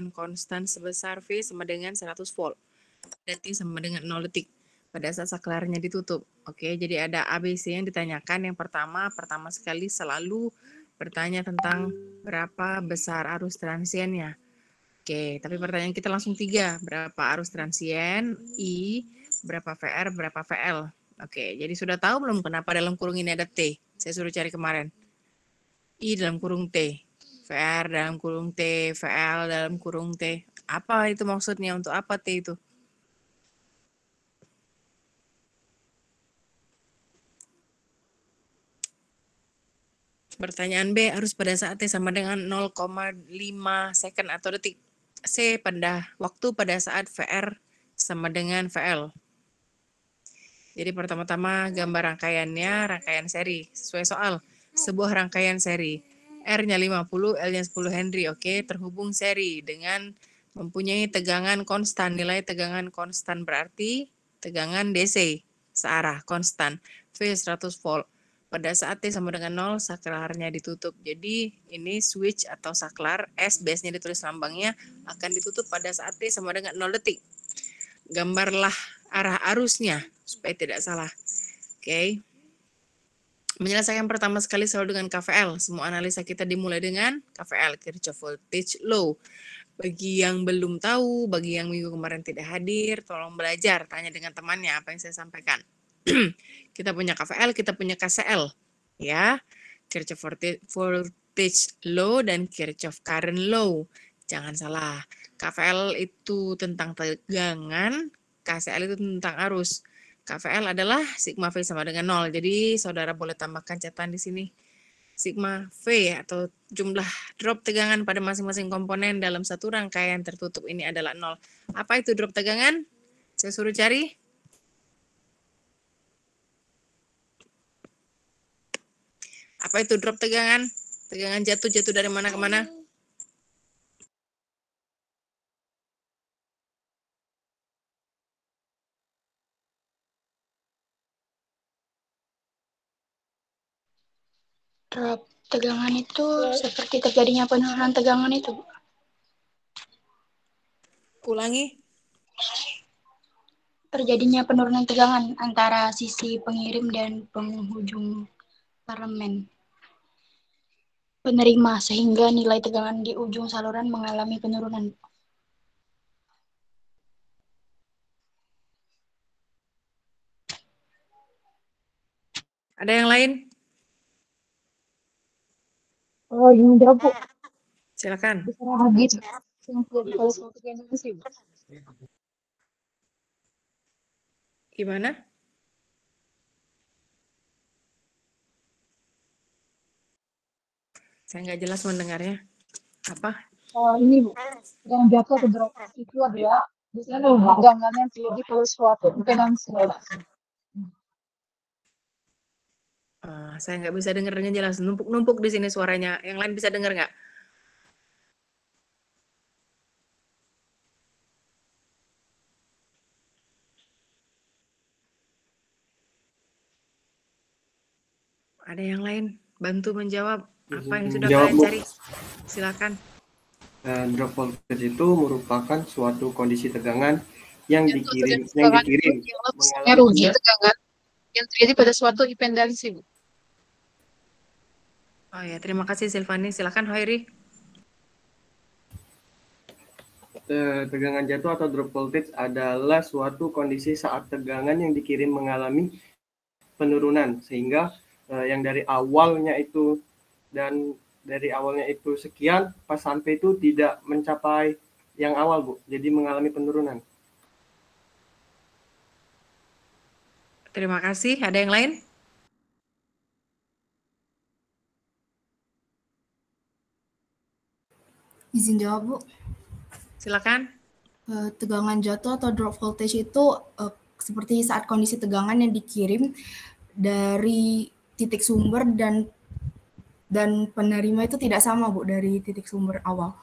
tegangan konstan sebesar V sama dengan 100 volt. Dan T sama dengan 0 detik pada saat saklarnya ditutup. Oke, jadi ada ABC yang ditanyakan. Yang pertama sekali selalu bertanya tentang berapa besar arus transiennya. Oke, tapi pertanyaan kita langsung 3. Berapa arus transien? I, berapa VR, berapa VL? Oke, jadi sudah tahu belum kenapa dalam kurung ini ada T? Saya suruh cari kemarin. I dalam kurung T, VR dalam kurung T, VL dalam kurung T. Apa itu maksudnya? Untuk apa T itu? Pertanyaan B, arus pada saat T sama dengan 0,5 second atau detik. C, pada waktu pada saat VR sama dengan VL. Jadi pertama-tama gambar rangkaian seri. Sesuai soal, sebuah rangkaian seri. R-nya 50, L-nya 10 Henry. Oke, terhubung seri dengan mempunyai tegangan konstan. Nilai tegangan konstan berarti tegangan DC searah konstan. V 100 volt. Pada saat T sama dengan 0, saklarnya ditutup. Jadi ini switch atau saklar, S base-nya ditulis lambangnya, akan ditutup pada saat T sama dengan 0 detik. Gambarlah arah arusnya supaya tidak salah. Oke. Menyelesaikan pertama sekali selalu dengan KVL. Semua analisa kita dimulai dengan KVL, Kirchhoff Voltage Law. Bagi yang belum tahu, bagi yang minggu kemarin tidak hadir, tolong belajar, tanya dengan temannya apa yang saya sampaikan. Kita punya KVL, kita punya KCL, ya. Kirchhoff Voltage Law dan Kirchhoff Current Law. Jangan salah. KVL itu tentang tegangan, KCL itu tentang arus. KVL adalah sigma V sama dengan 0. Jadi saudara boleh tambahkan catatan di sini. Sigma V atau jumlah drop tegangan pada masing-masing komponen dalam satu rangkaian tertutup ini adalah 0. Apa itu drop tegangan? Saya suruh cari. Apa itu drop tegangan? Tegangan jatuh dari mana ke mana? Drop tegangan itu seperti terjadinya penurunan tegangan itu. Ulangi. Terjadinya penurunan tegangan antara sisi pengirim dan penghujung parlemen penerima sehingga nilai tegangan di ujung saluran mengalami penurunan. Ada yang lain? Oh, ini jawab, Bu. Silakan. Begitu. Kalau suatu sih, Bu. Gimana? Saya nggak jelas mendengarnya. Apa? Ini, Bu. Yang jatuh ke drop itu adalah biasanya tegangan yang terjadi pada suatu impedansi. Saya nggak bisa dengar dengan jelas. Numpuk-numpuk di sini suaranya. Yang lain bisa dengar nggak? Ada yang lain? Bantu menjawab apa yang sudah kalian cari. Silakan. Drop voltage itu merupakan suatu kondisi tegangan yang dikirim Rugi tegangan yang terjadi pada suatu impedansi, Bu. Oh ya, terima kasih Silvani. Silakan Hoiri. Tegangan jatuh atau drop voltage adalah suatu kondisi saat tegangan yang dikirim mengalami penurunan sehingga yang dari awalnya itu sekian pas sampai itu tidak mencapai yang awal, Bu. Jadi mengalami penurunan. Terima kasih. Ada yang lain? Izin jawab, Bu. Silakan. Tegangan jatuh atau drop voltage itu seperti saat kondisi tegangan yang dikirim dari titik sumber dan penerima itu tidak sama, Bu, dari titik sumber awal.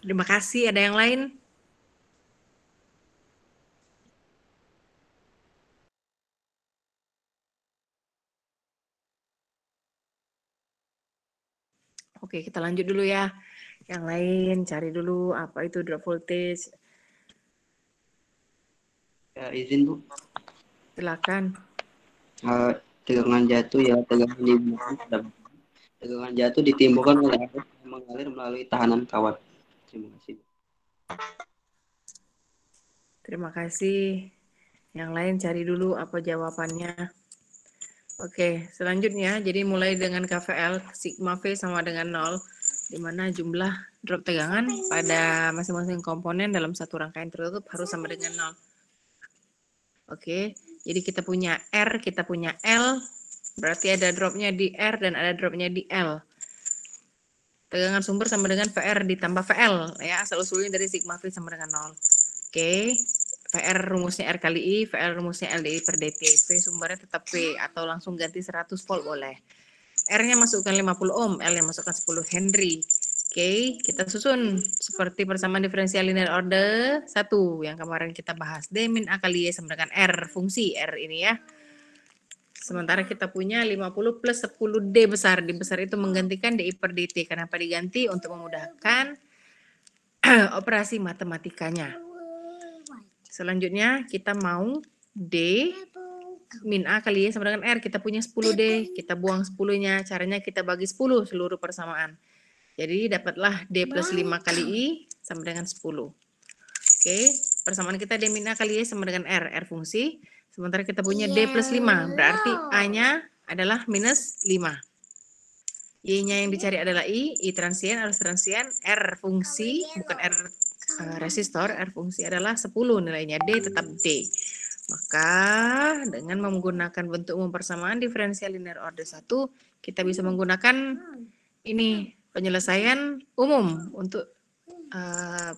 Terima kasih. Ada yang lain? Oke, kita lanjut dulu ya. Yang lain cari dulu apa itu drop voltage. Ya, izin Bu. Silakan. Tegangan jatuh ya, tegangan di belakang pada tegangan jatuh ditimbulkan oleh arus yang mengalir melalui tahanan kawat. Terima kasih. Terima kasih. Yang lain cari dulu apa jawabannya. Oke, selanjutnya jadi mulai dengan KVL sigma V sama dengan 0, di mana jumlah drop tegangan pada masing-masing komponen dalam satu rangkaian tertutup harus sama dengan 0. Oke, jadi kita punya R, kita punya L, berarti ada dropnya di R dan ada dropnya di L. Tegangan sumber sama dengan VR ditambah VL, ya, asal-usulnya dari sigma V sama dengan 0. Oke, VR rumusnya R kali I, VL rumusnya LDI per DT. V sumbernya tetap V atau langsung ganti 100 volt boleh. R-nya masukkan 50 ohm, L-nya masukkan 10 Henry. Oke, kita susun seperti persamaan diferensial linear order 1 yang kemarin kita bahas. D min A kali Y sama dengan R, fungsi R ini ya. Sementara kita punya 50 plus 10 D besar. D besar itu menggantikan DI per DT. Kenapa diganti? Untuk memudahkan operasi matematikanya. Selanjutnya kita mau D min A kali Y sama dengan R. Kita punya 10D. Kita buang 10-nya. Caranya kita bagi 10 seluruh persamaan. Jadi dapatlah D plus 5 kali I sama dengan 10. Oke, persamaan kita D min A kali Y sama dengan R. R fungsi. Sementara kita punya D plus 5, berarti A-nya adalah minus 5. Y-nya yang dicari adalah I transien, arus transien, R fungsi, bukan R resistor, R fungsi adalah 10 nilainya, D tetap D. Maka dengan menggunakan bentuk umum persamaan diferensial linear order 1, kita bisa menggunakan ini penyelesaian umum untuk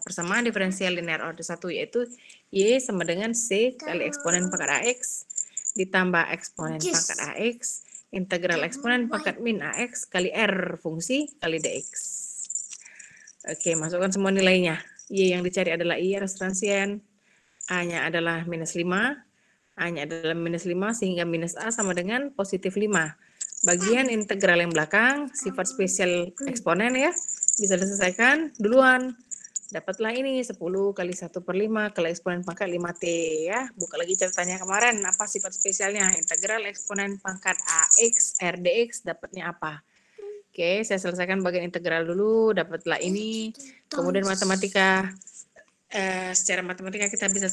persamaan diferensial linear order 1, yaitu Y sama dengan C kali eksponen pangkat AX ditambah eksponen pangkat AX integral eksponen pangkat min AX kali R fungsi kali DX. Oke, masukkan semua nilainya. Y yang dicari adalah I arus transien, A-nya adalah minus 5, A-nya adalah minus 5 sehingga minus A sama dengan positif 5. Bagian integral yang belakang, sifat spesial eksponen ya, bisa diselesaikan duluan. Dapatlah ini 10 kali 1/5 kali eksponen pangkat 5T ya. Buka lagi catatannya kemarin, apa sifat spesialnya? Integral eksponen pangkat AX RDX dapatnya apa? Oke, saya selesaikan bagian integral dulu, dapatlah ini. Kemudian matematika, secara matematika kita bisa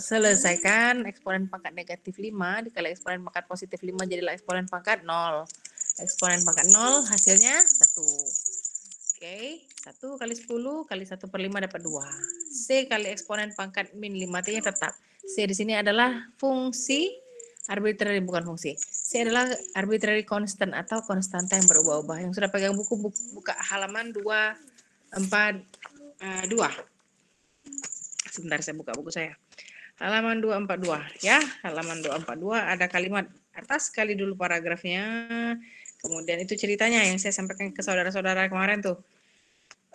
selesaikan eksponen pangkat negatif 5 dikali eksponen pangkat positif 5 jadilah eksponen pangkat 0. Eksponen pangkat 0 hasilnya 1. Oke, 1 kali 10 kali 1/5 dapat 2. C kali eksponen pangkat min 5T-nya tetap. C di sini adalah fungsi arbitrary, bukan fungsi. C adalah arbitrary constant atau konstanta yang berubah-ubah. Yang sudah pegang buku, buka halaman 242. Sebentar saya buka buku saya. Halaman 242 ya, halaman 242 ada kalimat atas kali dulu paragrafnya. Kemudian itu ceritanya yang saya sampaikan ke saudara-saudara kemarin tuh.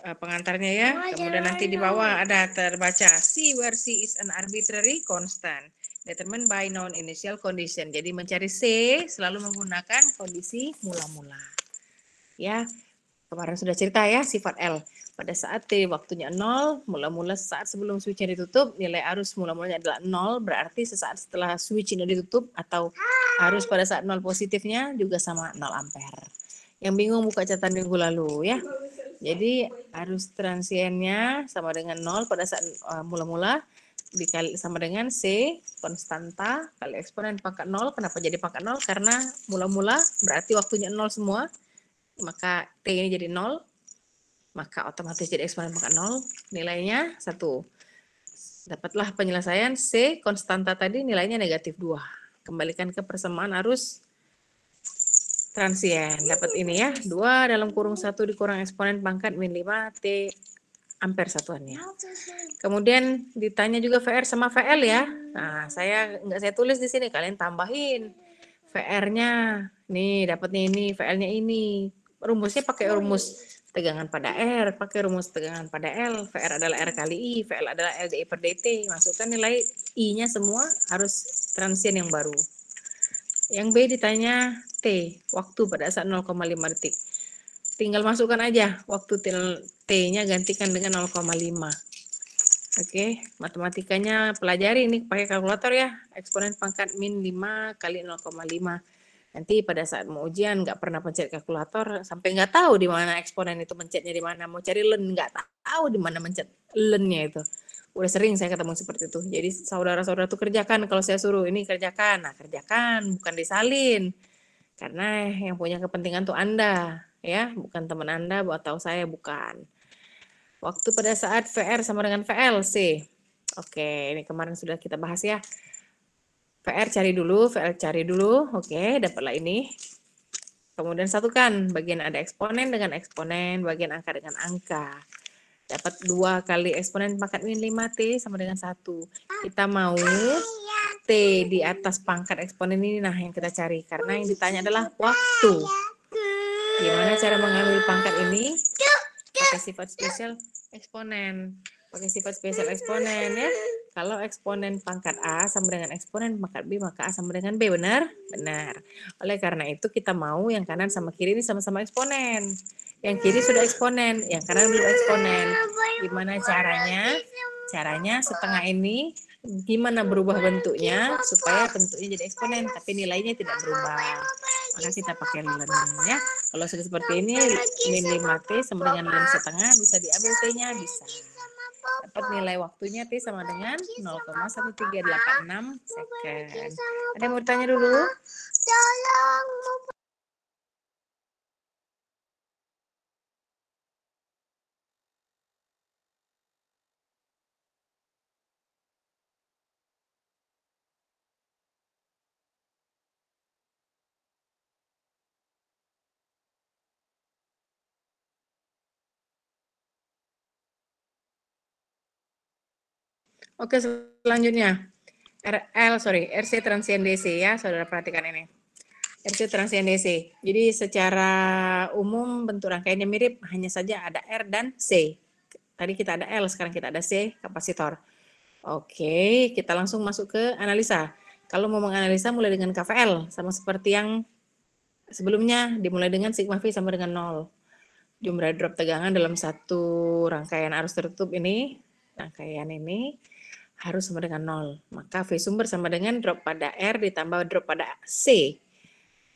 Pengantarnya ya. Kemudian nanti di bawah ada terbaca C where C is an arbitrary constant determined by known initial condition. Jadi mencari C selalu menggunakan kondisi mula-mula. Ya. Kemarin sudah cerita ya sifat L. Pada saat T waktunya 0, mula-mula saat sebelum switch-nya ditutup, nilai arus mula-mulanya adalah 0, berarti sesaat setelah switch-nya ditutup atau arus pada saat 0 positifnya juga sama 0 ampere. Yang bingung buka catatan minggu lalu ya. Jadi arus transiennya sama dengan 0 pada saat mula-mula dikali sama dengan C konstanta kali eksponen pangkat 0. Kenapa jadi pangkat 0? Karena mula-mula berarti waktunya 0 semua. Maka T ini jadi 0. Maka otomatis jadi eksponen pangkat 0. Nilainya 1. Dapatlah penyelesaian C konstanta tadi nilainya negatif 2. Kembalikan ke persamaan arus transien. Dapat ini ya, 2 dalam kurung 1 dikurang eksponen pangkat min 5 T ampere satuannya. Kemudian ditanya juga VR sama VL ya. Nah, saya tulis di sini, kalian tambahin VR-nya. Nih, dapatnya ini, VL-nya ini. Rumusnya pakai rumus tegangan pada R, pakai rumus tegangan pada L. VR adalah R kali I, VL adalah LDI per DT. Masukkan nilai I-nya semua harus transien yang baru. Yang B ditanya T, waktu pada saat 0,5 detik. tinggal masukkan aja waktu T-nya gantikan dengan 0,5. Oke, matematikanya pelajari ini pakai kalkulator ya. Eksponen pangkat min 5 kali 0,5. Nanti pada saat mau ujian nggak pernah pencet kalkulator, sampai nggak tahu di mana eksponen itu mencetnya di mana. Mau cari len nggak tahu di mana mencet lennya itu. Udah sering saya ketemu seperti itu. Jadi saudara-saudara tuh kerjakan kalau saya suruh ini kerjakan. Nah, kerjakan bukan disalin. Karena yang punya kepentingan tuh Anda, ya, bukan teman Anda atau saya bukan. Waktu pada saat VR sama dengan VLC. Oke, ini kemarin sudah kita bahas ya. VR cari dulu, VL cari dulu. Oke, dapatlah ini. Kemudian satukan bagian ada eksponen dengan eksponen, bagian angka dengan angka. Dapat 2 kali eksponen pangkat min 5T sama dengan 1. Kita mau T di atas pangkat eksponen ini, nah yang kita cari. Karena yang ditanya adalah waktu. Gimana cara mengambil pangkat ini? Pakai sifat spesial eksponen. Pakai sifat spesial eksponen ya. Kalau eksponen pangkat A sama dengan eksponen pangkat B, maka A sama dengan B. Benar? Benar. Oleh karena itu kita mau yang kanan sama kiri ini sama-sama eksponen. Yang kiri sudah eksponen, yang kanan belum eksponen. Gimana caranya? Caranya setengah ini gimana berubah bentuknya supaya bentuknya jadi eksponen tapi nilainya tidak berubah. Maka kita pakai len ya. Kalau sudah seperti ini min 5T sama dengan len setengah, bisa diambil T-nya, bisa. Dapat nilai waktunya T sama dengan 0,1386 second. Ada yang mau tanya dulu? Oke, selanjutnya RC transien DC ya, saudara perhatikan ini. RC transien DC. Jadi secara umum bentuk rangkaiannya mirip, hanya saja ada R dan C. Tadi kita ada L, sekarang kita ada C, kapasitor. Oke, kita langsung masuk ke analisa. Kalau mau menganalisa mulai dengan KVL, sama seperti yang sebelumnya, dimulai dengan sigma V sama dengan 0. Jumlah drop tegangan dalam satu rangkaian arus tertutup ini, rangkaian ini, harus sama dengan 0. Maka V sumber sama dengan drop pada R ditambah drop pada C.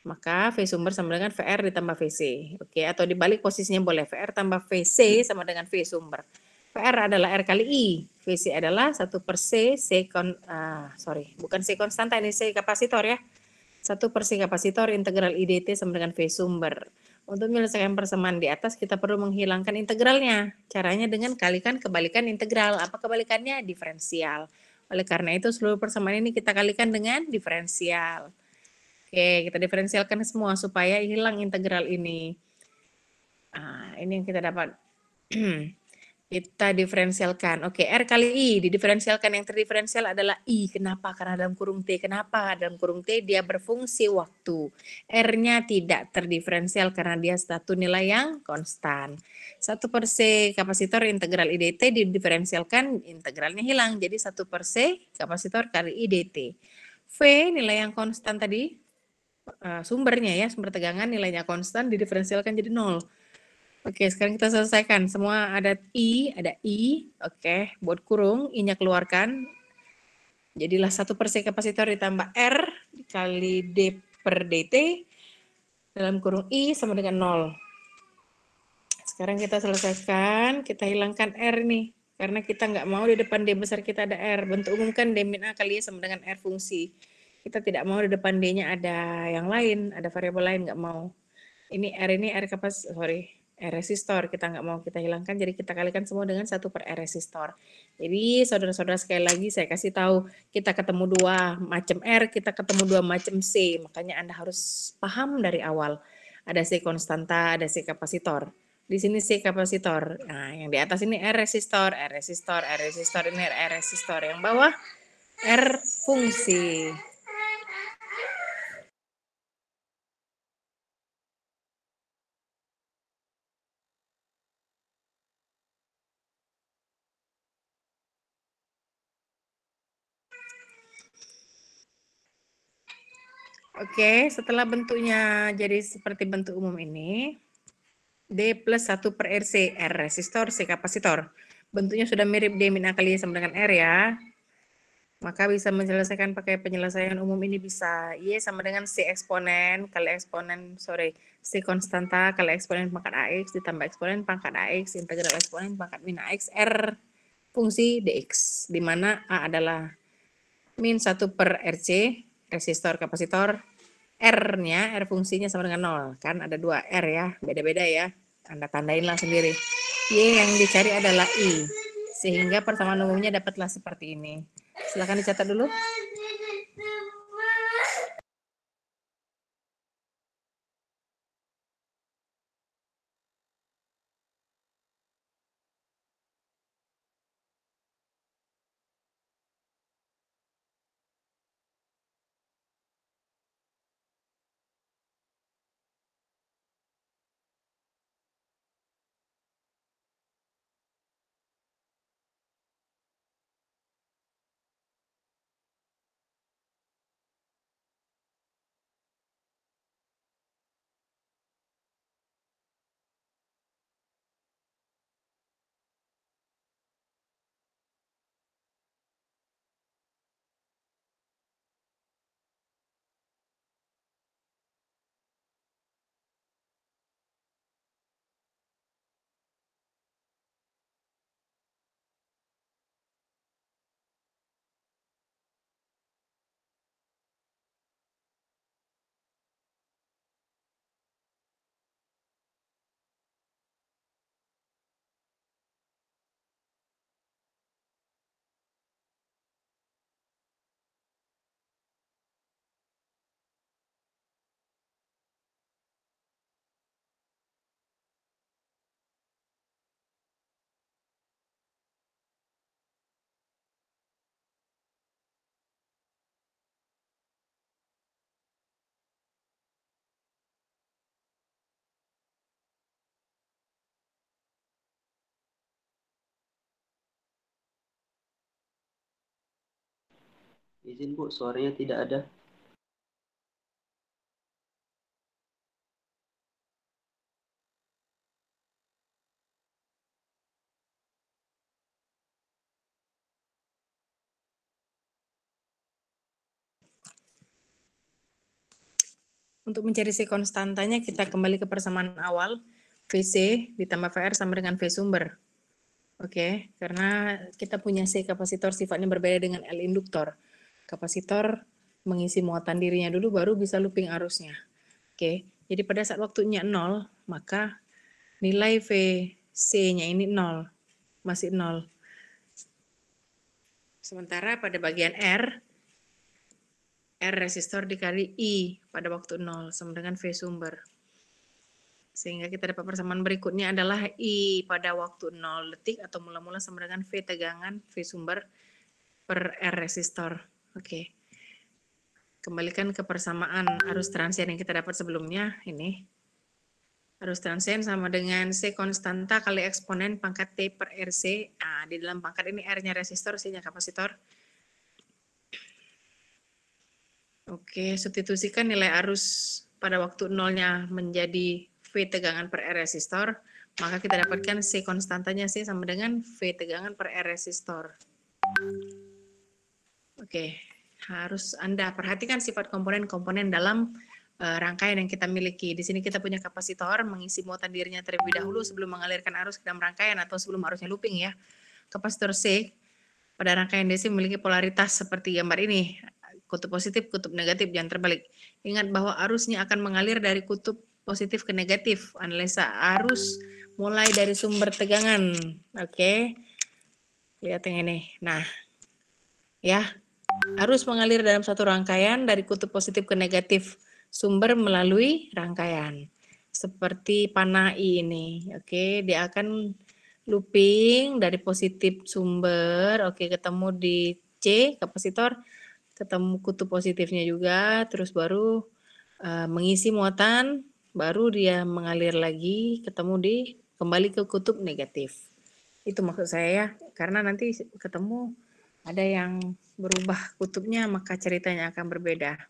Maka V sumber sama dengan VR ditambah VC. Oke, atau dibalik posisinya boleh. VR tambah VC sama dengan V sumber. VR adalah R kali I. VC adalah 1 per C, bukan C konstanta, ini C kapasitor ya. 1 per C kapasitor integral IDT sama dengan V sumber. Untuk menyelesaikan persamaan di atas, kita perlu menghilangkan integralnya. Caranya dengan kalikan kebalikan integral. Apa kebalikannya? Diferensial. Oleh karena itu, seluruh persamaan ini kita kalikan dengan diferensial. Oke, kita diferensialkan semua supaya hilang integral ini. Nah, ini yang kita dapat. Kita diferensialkan. Oke, R kali I. Didiferensialkan, yang terdiferensial adalah I. Kenapa? Karena dalam kurung T. Kenapa? Dalam kurung T dia berfungsi waktu. R-nya tidak terdiferensial karena dia satu nilai yang konstan. 1 per C kapasitor integral IDT didiferensialkan, integralnya hilang. Jadi 1 per C kapasitor kali IDT. V nilai yang konstan tadi, sumbernya ya, sumber tegangan nilainya konstan, didiferensialkan jadi 0. Oke, sekarang kita selesaikan. Semua ada I. Oke, buat kurung, I-nya keluarkan. Jadilah 1 per C kapasitor ditambah R kali D per DT dalam kurung I sama dengan 0. Sekarang kita selesaikan, kita hilangkan R nih. Karena kita nggak mau di depan D besar kita ada R. Bentuk umum kan D min A kali I sama dengan R fungsi. Kita tidak mau di depan D-nya ada yang lain, ada variabel lain, nggak mau. Ini R R resistor, kita nggak mau kita hilangkan, jadi kita kalikan semua dengan 1 per R resistor. Jadi saudara-saudara sekali lagi saya kasih tahu, kita ketemu 2 macam R, kita ketemu 2 macam C, makanya Anda harus paham dari awal. Ada C konstanta, ada C kapasitor. Di sini C kapasitor, nah yang di atas ini R resistor, ini R resistor, yang bawah R fungsi. Oke, setelah bentuknya jadi seperti bentuk umum ini, D plus 1 per RC, R resistor, C kapasitor. Bentuknya sudah mirip D min A kali Y sama dengan R ya. Maka bisa menyelesaikan pakai penyelesaian umum ini bisa. Y sama dengan C eksponen kali eksponen, C konstanta kali eksponen pangkat AX ditambah eksponen pangkat AX, integral eksponen pangkat min AX, R fungsi DX. Di mana A adalah min 1 per RC, resistor kapasitor, R-nya, R fungsinya sama dengan 0. Kan ada 2 R ya, beda-beda ya. Anda tandainlah sendiri. Y yang dicari adalah I. Sehingga persamaan umumnya dapatlah seperti ini. Silakan dicatat dulu. Izin Bu, suaranya tidak ada. Untuk mencari C konstantanya, kita kembali ke persamaan awal. VC ditambah VR sama dengan V sumber. Oke, karena kita punya C kapasitor sifatnya berbeda dengan L induktor. Kapasitor mengisi muatan dirinya dulu, baru bisa looping arusnya. Oke, jadi pada saat waktunya 0, maka nilai VC-nya ini 0. Masih 0. Sementara pada bagian R resistor dikali I pada waktu 0 sama dengan V sumber. Sehingga kita dapat persamaan berikutnya adalah I pada waktu 0 detik atau mula-mula sama dengan V tegangan V sumber per R resistor. Oke. Kembalikan ke persamaan arus transien yang kita dapat sebelumnya. Ini. Arus transien sama dengan C konstanta kali eksponen pangkat T per RC. Nah, di dalam pangkat ini R-nya resistor, C-nya kapasitor. Oke, substitusikan nilai arus pada waktu 0-nya menjadi V tegangan per R resistor, maka kita dapatkan C konstantanya C sama dengan V tegangan per R resistor. Oke, harus Anda perhatikan sifat komponen-komponen dalam rangkaian yang kita miliki. Di sini kita punya kapasitor mengisi muatan dirinya terlebih dahulu sebelum mengalirkan arus ke dalam rangkaian atau sebelum arusnya looping ya. Kapasitor C pada rangkaian DC memiliki polaritas seperti gambar ini. Kutub positif, kutub negatif, jangan terbalik. Ingat bahwa arusnya akan mengalir dari kutub positif ke negatif. Analisa arus mulai dari sumber tegangan. Oke. Lihat yang ini. Nah, ya. Arus mengalir dalam satu rangkaian dari kutub positif ke negatif sumber melalui rangkaian. Seperti panah I ini. Oke, dia akan looping dari positif sumber. Oke, ketemu di C, kapasitor. Ketemu kutub positifnya juga, terus baru mengisi muatan, baru dia mengalir lagi, kembali ke kutub negatif. Itu maksud saya ya, karena nanti ketemu ada yang berubah kutubnya, maka ceritanya akan berbeda.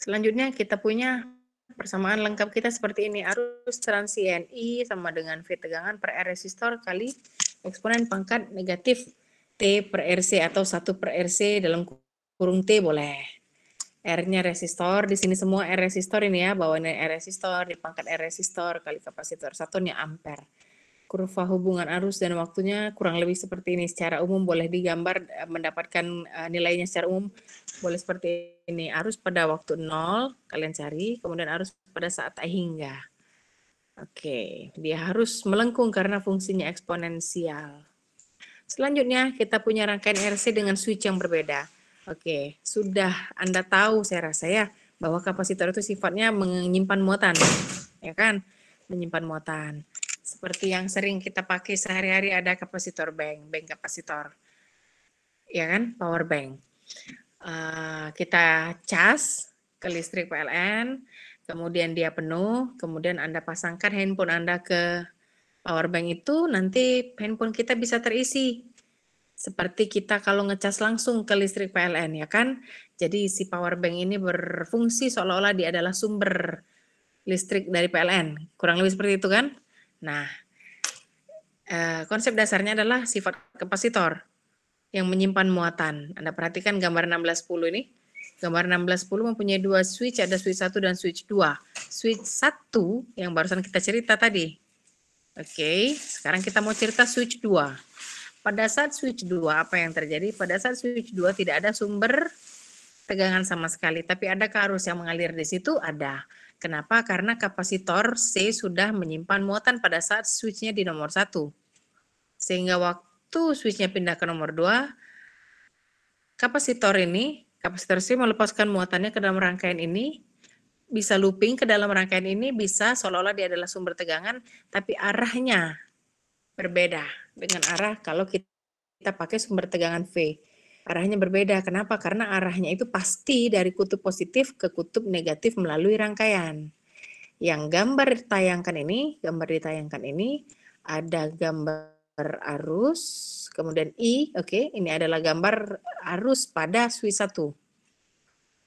Selanjutnya kita punya persamaan lengkap kita seperti ini. Arus transien I sama dengan V tegangan per R resistor kali eksponen pangkat negatif T per RC atau 1 per RC dalam kurung T boleh. R-nya resistor, di sini semua R resistor ini ya, bawahnya R resistor, di pangkat R resistor kali kapasitor, satunya ampere. Kurva hubungan arus dan waktunya kurang lebih seperti ini. Secara umum boleh digambar mendapatkan nilainya secara umum boleh seperti ini. Arus pada waktu 0 kalian cari, kemudian arus pada saat tak hingga. Oke, dia harus melengkung karena fungsinya eksponensial. Selanjutnya kita punya rangkaian RC dengan switch yang berbeda. Oke, sudah Anda tahu saya rasa ya bahwa kapasitor itu sifatnya menyimpan muatan, ya kan? Menyimpan muatan. Seperti yang sering kita pakai sehari-hari ada kapasitor bank kapasitor, ya kan, power bank. Kita cas ke listrik PLN, kemudian dia penuh, kemudian Anda pasangkan handphone Anda ke power bank itu, nanti handphone kita bisa terisi. Seperti kita kalau ngecas langsung ke listrik PLN, ya kan? Jadi si power bank ini berfungsi seolah-olah dia adalah sumber listrik dari PLN. Kurang lebih seperti itu kan? Nah, konsep dasarnya adalah sifat kapasitor yang menyimpan muatan. Anda perhatikan gambar 1610 ini. Gambar 1610 mempunyai dua switch, ada switch 1 dan switch 2. Switch 1 yang barusan kita cerita tadi. Oke, sekarang kita mau cerita switch 2. Pada saat switch 2 apa yang terjadi? Pada saat switch 2 tidak ada sumber tegangan sama sekali, tapi ada arus yang mengalir di situ ada. Kenapa? Karena kapasitor C sudah menyimpan muatan pada saat switch-nya di nomor 1. Sehingga waktu switch-nya pindah ke nomor 2, kapasitor C melepaskan muatannya ke dalam rangkaian ini, bisa looping ke dalam rangkaian ini, bisa seolah-olah dia adalah sumber tegangan, tapi arahnya berbeda dengan arah kalau kita pakai sumber tegangan V. Arahnya berbeda. Kenapa? Karena arahnya itu pasti dari kutub positif ke kutub negatif melalui rangkaian. Yang gambar ditayangkan ini ada gambar arus, kemudian I, oke, ini adalah gambar arus pada switch 1.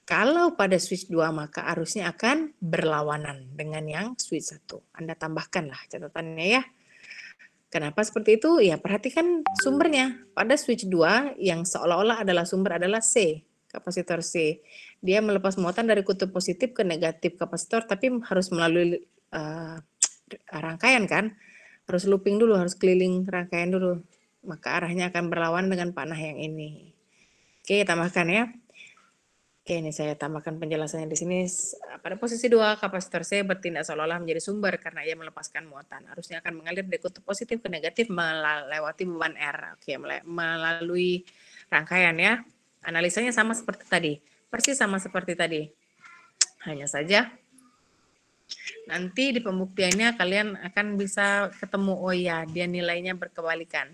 Kalau pada switch 2 maka arusnya akan berlawanan dengan yang switch 1. Anda tambahkanlah catatannya ya. Kenapa seperti itu? Ya, perhatikan sumbernya. Pada switch 2 yang seolah-olah adalah sumber adalah C, kapasitor C. Dia melepas muatan dari kutub positif ke negatif kapasitor, tapi harus melalui rangkaian kan? Harus looping dulu, harus keliling rangkaian dulu. Maka arahnya akan berlawan dengan panah yang ini. Oke, tambahkan ya. Oke, ini saya tambahkan penjelasannya di sini. Pada posisi 2, kapasitor C bertindak seolah-olah menjadi sumber karena ia melepaskan muatan. Arusnya akan mengalir dari kutub positif ke negatif melewati beban R. Oke, melalui rangkaian ya. Analisanya sama seperti tadi. Persis sama seperti tadi. Hanya saja nanti di pembuktiannya kalian akan bisa ketemu, oh ya, dia nilainya berkebalikan.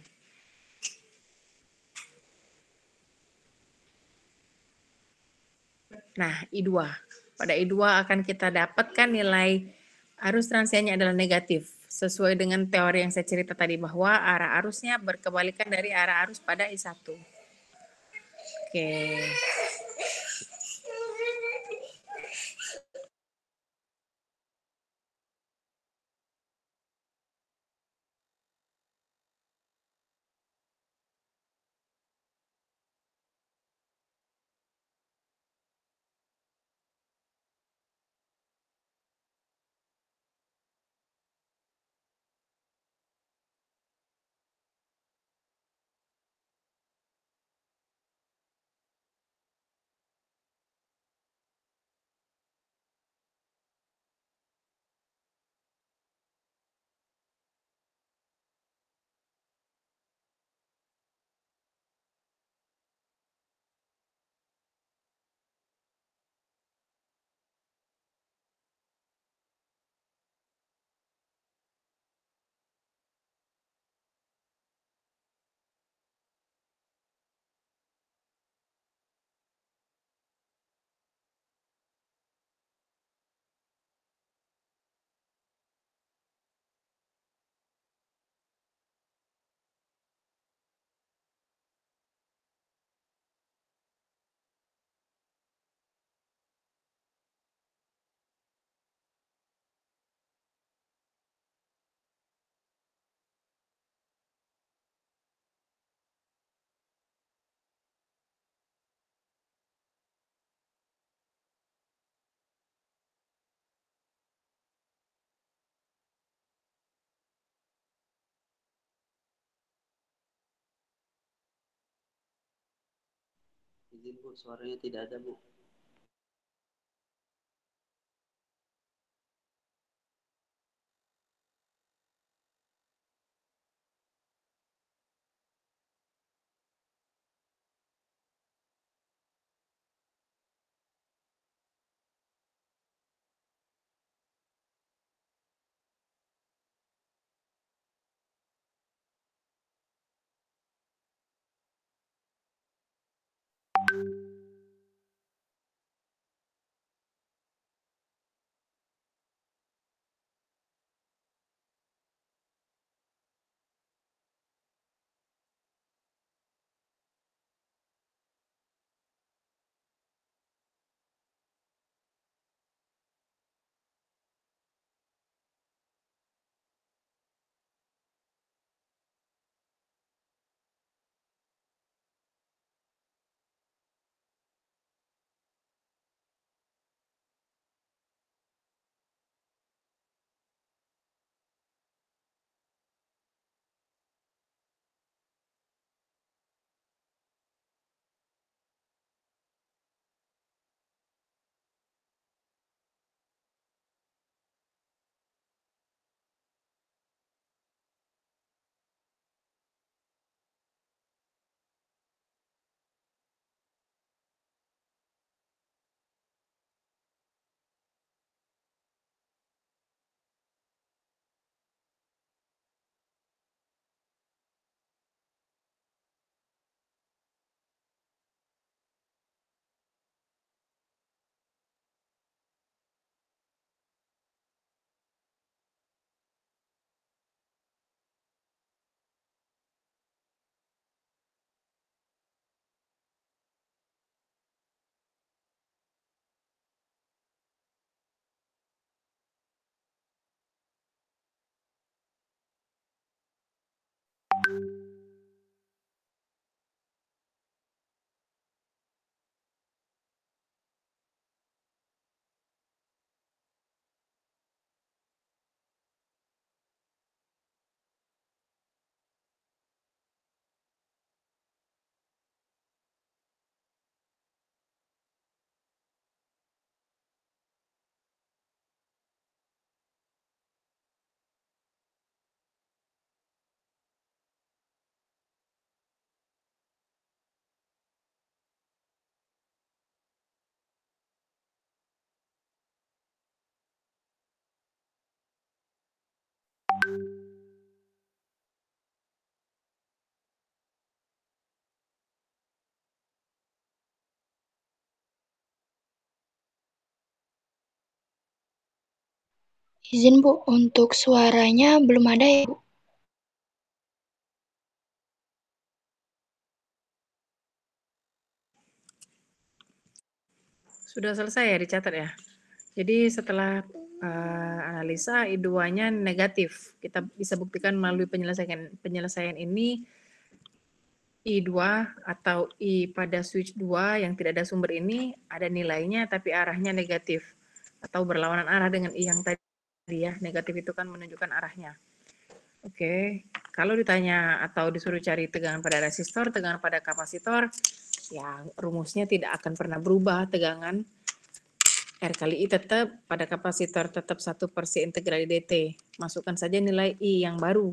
Nah, I2. Pada I2 akan kita dapatkan nilai arus transiennya adalah negatif. Sesuai dengan teori yang saya cerita tadi bahwa arah arusnya berkebalikan dari arah arus pada I1. Oke. Izin Bu, suaranya tidak ada Bu. Izin Bu, untuk suaranya belum ada ya Bu? Sudah selesai ya dicatat ya. Jadi setelah analisa I2-nya negatif, kita bisa buktikan melalui penyelesaian ini I2 atau I pada switch 2 yang tidak ada sumber ini ada nilainya tapi arahnya negatif atau berlawanan arah dengan I yang tadi ya. Negatif itu kan menunjukkan arahnya. Oke, kalau ditanya atau disuruh cari tegangan pada resistor, tegangan pada kapasitor, ya rumusnya tidak akan pernah berubah. Tegangan R kali I tetap, pada kapasitor tetap 1/C integral dt. Masukkan saja nilai I yang baru.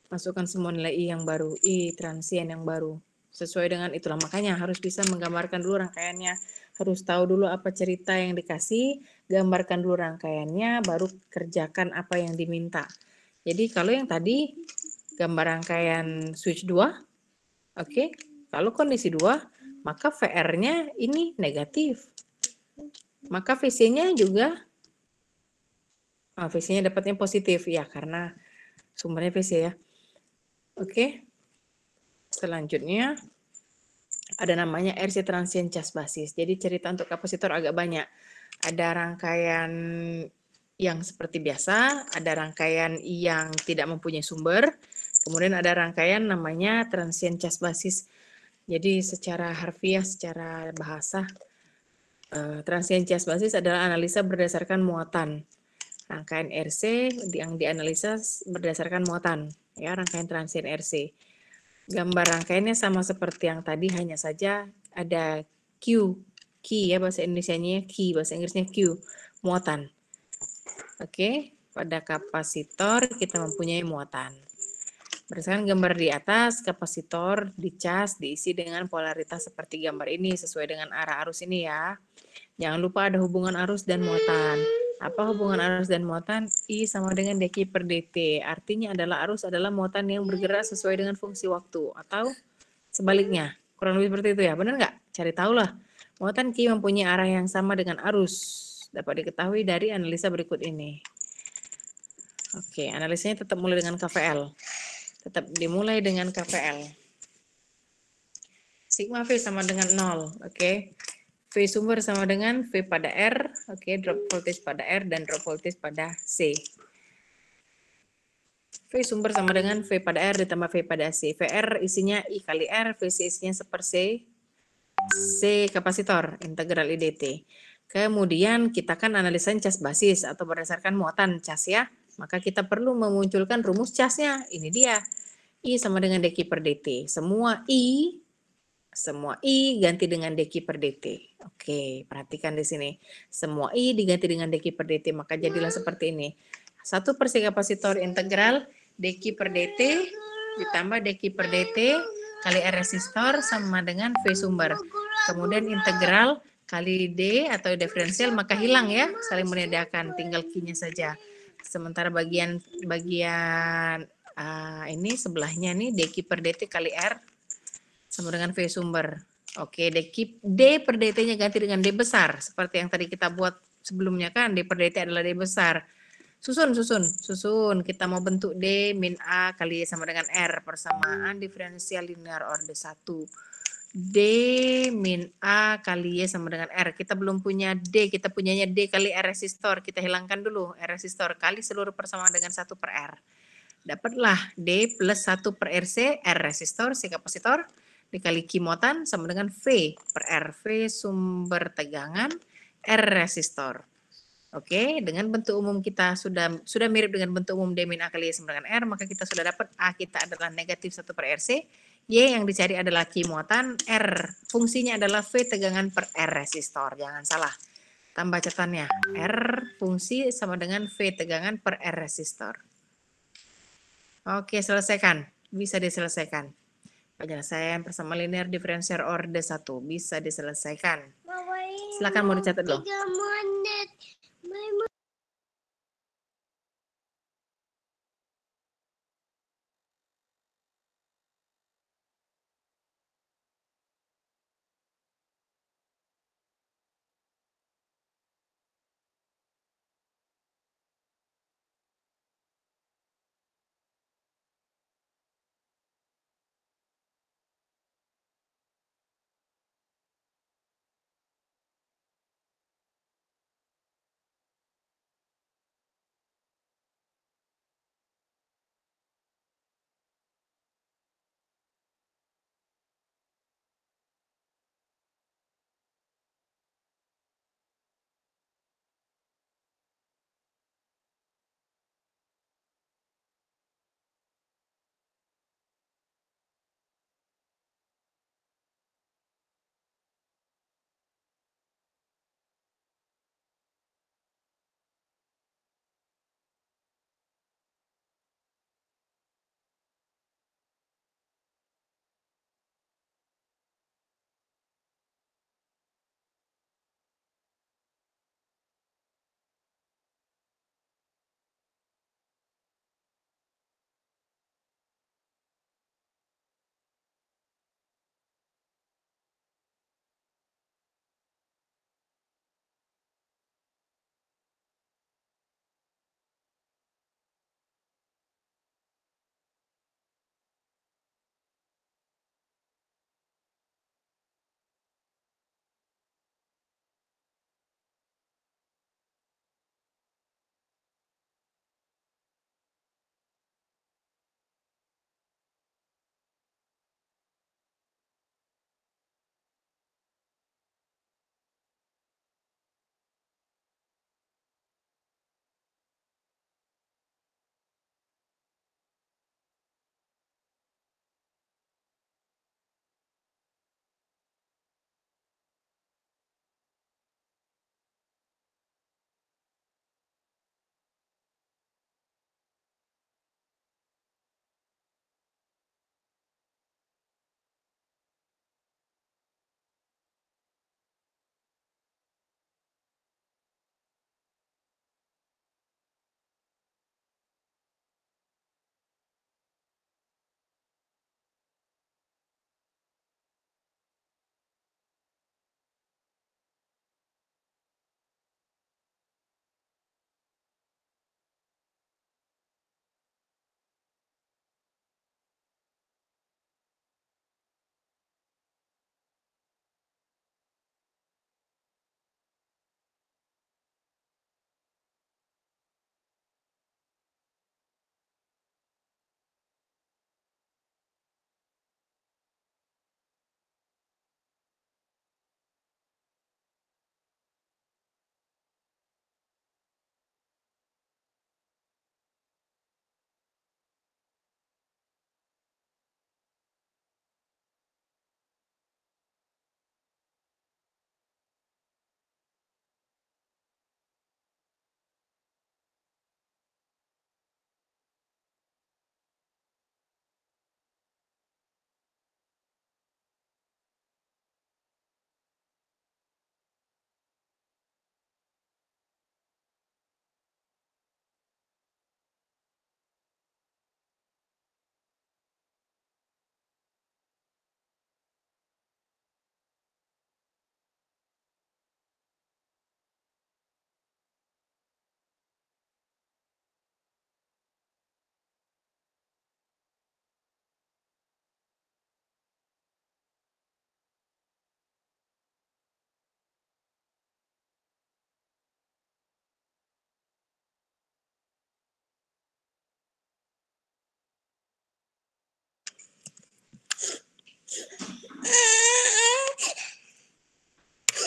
Masukkan semua nilai I yang baru, I transien yang baru. Sesuai dengan itulah, makanya harus bisa menggambarkan dulu rangkaiannya. Harus tahu dulu apa cerita yang dikasih, gambarkan dulu rangkaiannya, baru kerjakan apa yang diminta. Jadi kalau yang tadi, gambar rangkaian switch 2, oke. Kalau kondisi 2, maka VR-nya ini negatif. Maka VC-nya juga, VC-nya dapatnya positif, ya karena sumbernya VC ya. Oke. Selanjutnya, ada namanya RC transient cas basis. Jadi cerita untuk kapasitor agak banyak. Ada rangkaian yang seperti biasa, ada rangkaian yang tidak mempunyai sumber, kemudian ada rangkaian namanya transient cas basis. Jadi secara harfiah, secara bahasa, transient cas basis adalah analisa berdasarkan muatan. Rangkaian RC yang dianalisa berdasarkan muatan, ya rangkaian transient RC. Gambar rangkaiannya sama seperti yang tadi, hanya saja ada Q, key ya bahasa Indonesianya, key, bahasa Inggrisnya Q, muatan. Oke, pada kapasitor kita mempunyai muatan. Berdasarkan gambar di atas, kapasitor dicas diisi dengan polaritas seperti gambar ini sesuai dengan arah arus ini ya. Jangan lupa ada hubungan arus dan muatan. Apa hubungan arus dan muatan? I sama dengan dq per dt. Artinya adalah arus adalah muatan yang bergerak sesuai dengan fungsi waktu. Atau sebaliknya. Kurang lebih seperti itu ya. Benar nggak? Cari tahu lah. Muatan Q mempunyai arah yang sama dengan arus. Dapat diketahui dari analisa berikut ini. Oke, analisanya tetap mulai dengan KVL. Tetap dimulai dengan KVL. Sigma V sama dengan 0. Oke. V sumber sama dengan V pada R, oke, drop voltage pada R dan drop voltage pada C. V sumber sama dengan V pada R ditambah V pada C. VR isinya I kali R, VC isinya 1/C, C kapasitor, integral IDT. Kemudian kita kan analisain cas basis atau berdasarkan muatan cas ya. Maka kita perlu memunculkan rumus casnya. Ini dia. I sama dengan dq per dt. Semua I ganti dengan dq per dt. Oke, perhatikan di sini. Semua I diganti dengan dq per dt, maka jadilah seperti ini. 1/C kapasitor integral dq per dt ditambah dq per dt kali R resistor sama dengan V sumber. Kemudian integral kali D atau diferensial maka hilang ya, saling meniadakan, tinggal Q-nya saja. Sementara bagian ini sebelahnya nih dq per dt kali R sama dengan V sumber. Oke, D per dt-nya ganti dengan D besar. Seperti yang tadi kita buat sebelumnya kan, D per dt adalah D besar. Susun. Kita mau bentuk D min A kali sama dengan R. Persamaan diferensial linear orde 1. D min A kali Y sama dengan R. Kita belum punya D, kita punyanya D kali R resistor. Kita hilangkan dulu R resistor kali seluruh persamaan dengan 1 per R. Dapatlah D plus 1 per RC, R resistor, C kapasitor, dikali Q muatan sama dengan V per R. V sumber tegangan, R resistor. Oke, dengan bentuk umum kita sudah mirip dengan bentuk umum D min A kali Y sama dengan R, maka kita sudah dapat A kita adalah negatif 1 per RC, Y yang dicari adalah Q muatan, R fungsinya adalah V tegangan per R resistor. Jangan salah, tambah catatannya. R fungsi sama dengan V tegangan per R resistor. Oke, selesaikan. Bisa diselesaikan. Penyelesaian persamaan linear diferensial orde 1 bisa diselesaikan. Silakan mau dicatat dulu.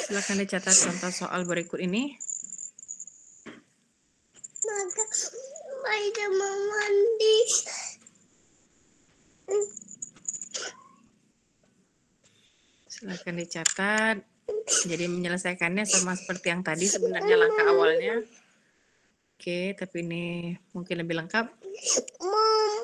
Silakan dicatat contoh soal berikut ini. Mau mandi. Silakan dicatat. Jadi menyelesaikannya sama seperti yang tadi sebenarnya langkah awalnya. Oke, tapi ini mungkin lebih lengkap. Mom.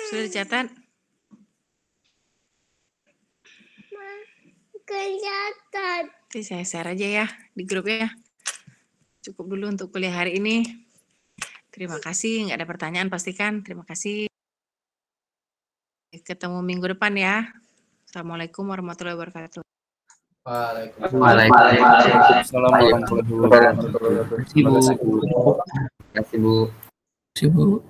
Sudah dicatat? Kelihatan. Nanti saya share aja ya di grup ya. cukup dulu untuk kuliah hari ini. Terima kasih, nggak ada pertanyaan pastikan. Terima kasih. Ketemu minggu depan ya. Assalamualaikum warahmatullahi wabarakatuh. Waalaikumsalam warahmatullahi wabarakatuh. Terima kasih Bu. Terima kasih Bu.